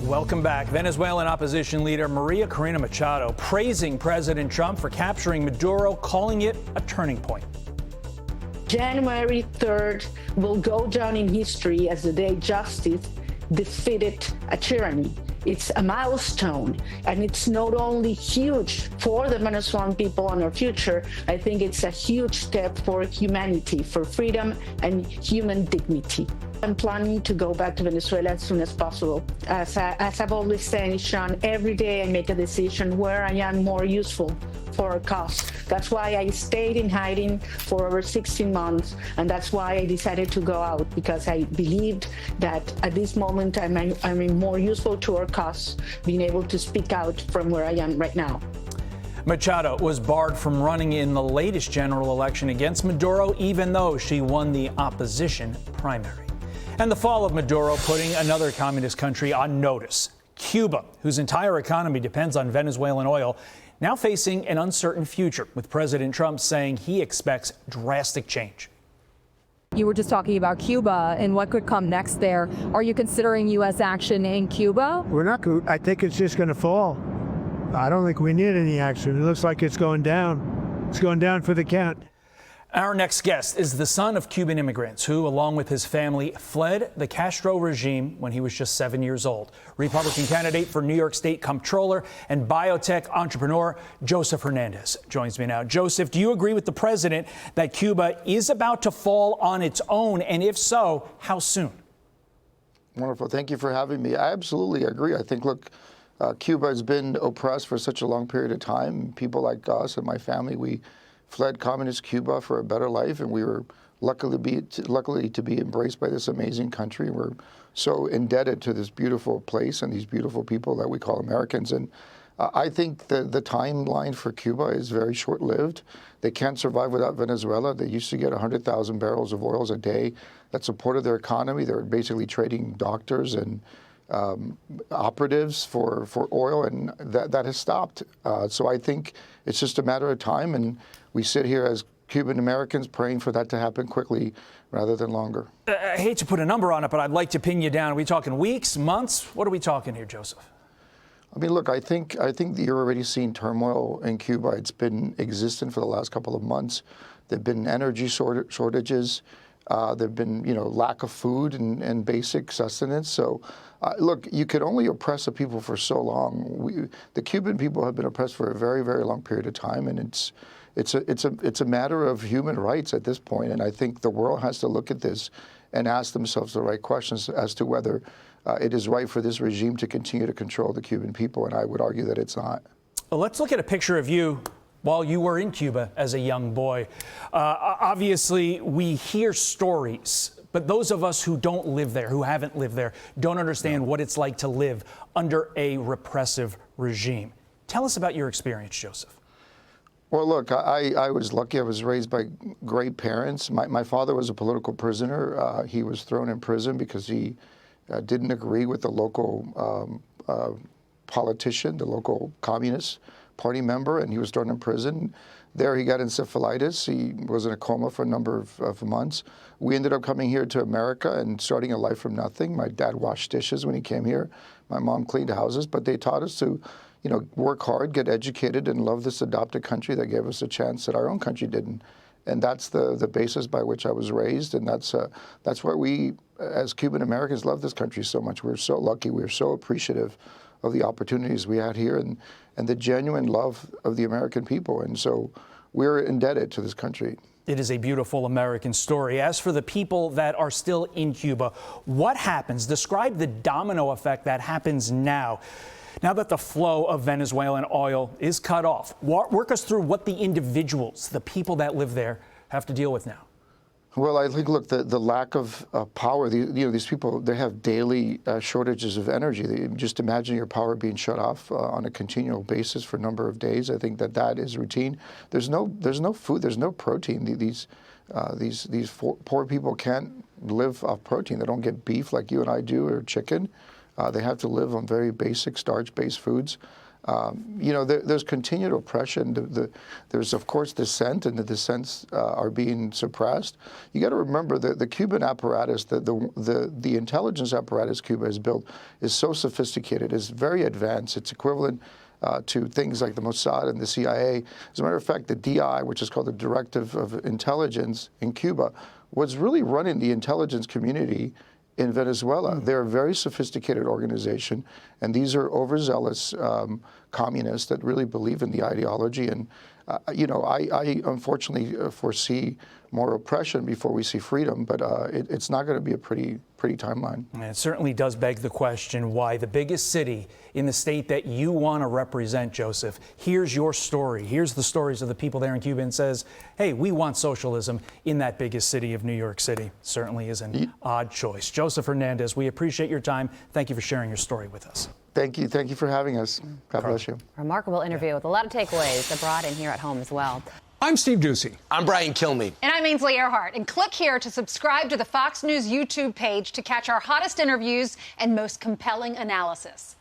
Welcome back. Venezuelan opposition leader Maria Corina Machado praising President Trump for capturing Maduro, calling it a turning point. January 3rd will go down in history as the day justice defeated a tyranny. It's a milestone, and it's not only huge for the Venezuelan people and our future. I think it's a huge step for humanity, for freedom and human dignity. I'm planning to go back to Venezuela as soon as possible. As I've always said, Sean, every day I make a decision where I am more useful for our cause. That's why I stayed in hiding for over 16 months, and that's why I decided to go out, because I believed that at this moment I'm more useful to our cause, being able to speak out from where I am right now. Machado was barred from running in the latest general election against Maduro, even though she won the opposition primary. And the fall of Maduro putting another communist country on notice. Cuba, whose entire economy depends on Venezuelan oil, now facing an uncertain future, with President Trump saying he expects drastic change. You were just talking about Cuba and what could come next there. Are you considering U.S. action in Cuba? We're not. I think it's just going to fall. I don't think we need any action. It looks like it's going down. It's going down for the count. Our next guest is the son of Cuban immigrants who, along with his family, fled the Castro regime when he was just 7 years old. Republican candidate for New York State Comptroller and biotech entrepreneur Joseph Hernandez joins me now. Joseph, do you agree with the president that Cuba is about to fall on its own? And if so, how soon? Wonderful. Thank you for having me. I absolutely agree. I think, look, Cuba has been oppressed for such a long period of time. People like us and my family, we fled communist Cuba for a better life, and we were luckily to be embraced by this amazing country. We're so indebted to this beautiful place and these beautiful people that we call Americans. And I think the timeline for Cuba is very short-lived. They can't survive without Venezuela. They used to get 100,000 barrels of oil a day that supported their economy. They were basically trading doctors and operatives for oil, and that has stopped. So I think it's just a matter of time, and we sit here as Cuban Americans praying for that to happen quickly rather than longer. I hate to put a number on it, but I'd like to pin you down. Are we talking weeks, months? What are we talking here, Joseph? I mean, look, I think that you're already seeing turmoil in Cuba. It's been existent for the last couple of months. There've been energy shortages. There've been, lack of food and basic sustenance. So, look, you could only oppress a people for so long. The Cuban people have been oppressed for a very, very long period of time, and it's a matter of human rights at this point. And I think the world has to look at this and ask themselves the right questions as to whether it is right for this regime to continue to control the Cuban people. And I would argue that it's not. Well, let's look at a picture of you while you were in Cuba as a young boy. Obviously, we hear stories, but those of us who don't live there, who haven't lived there, don't understand what it's like to live under a repressive regime. Tell us about your experience, Joseph. Well, look, I was lucky. I was raised by great parents. My father was a political prisoner. He was thrown in prison because he didn't agree with the local politician, the local Communist Party member, and he was thrown in prison. There he got encephalitis. He was in a coma for a number of months. We ended up coming here to America and starting a life from nothing. My dad washed dishes when he came here. My mom cleaned houses, but they taught us to work hard, get educated, and love this adopted country that gave us a chance that our own country didn't. And that's the basis by which I was raised, and that's why we, as Cuban Americans, love this country so much. We're so lucky. We're so appreciative of the opportunities we had here and the genuine love of the American people. And so we're indebted to this country. It is a beautiful American story. As for the people that are still in Cuba, what happens? Describe the domino effect that happens now that the flow of Venezuelan oil is cut off. Work us through what the individuals, the people that live there, have to deal with now. Well, I think, look, the lack of power, these people, they have daily shortages of energy. Just imagine your power being shut off on a continual basis for a number of days. I think that is routine. There's no food, there's no protein. These poor people can't live off protein. They don't get beef like you and I do or chicken. They have to live on very basic starch-based foods. There's continued oppression. There's, of course, dissent, and the dissents are being suppressed. You got to remember that the Cuban apparatus, the intelligence apparatus Cuba has built, is so sophisticated, is very advanced. It's equivalent to things like the Mossad and the CIA. As a matter of fact, the DI, which is called the Directive of Intelligence in Cuba, was really running the intelligence community in Venezuela. They're a very sophisticated organization, and these are overzealous communists that really believe in the ideology. And I unfortunately foresee more oppression before we see freedom, but it's not going to be a pretty timeline. And it certainly does beg the question why the biggest city in the state that you want to represent, Joseph, here's your story. Here's the stories of the people there in Cuba and says, hey, we want socialism in that biggest city of New York City. Certainly is an odd choice. Joseph Hernandez, we appreciate your time. Thank you for sharing your story with us. Thank you. Thank you for having us. God bless you. Remarkable interview with a lot of takeaways abroad and here at home as well. I'm Steve Doocy. I'm Brian Kilmeade. And I'm Ainsley Earhart. And click here to subscribe to the Fox News YouTube page to catch our hottest interviews and most compelling analysis.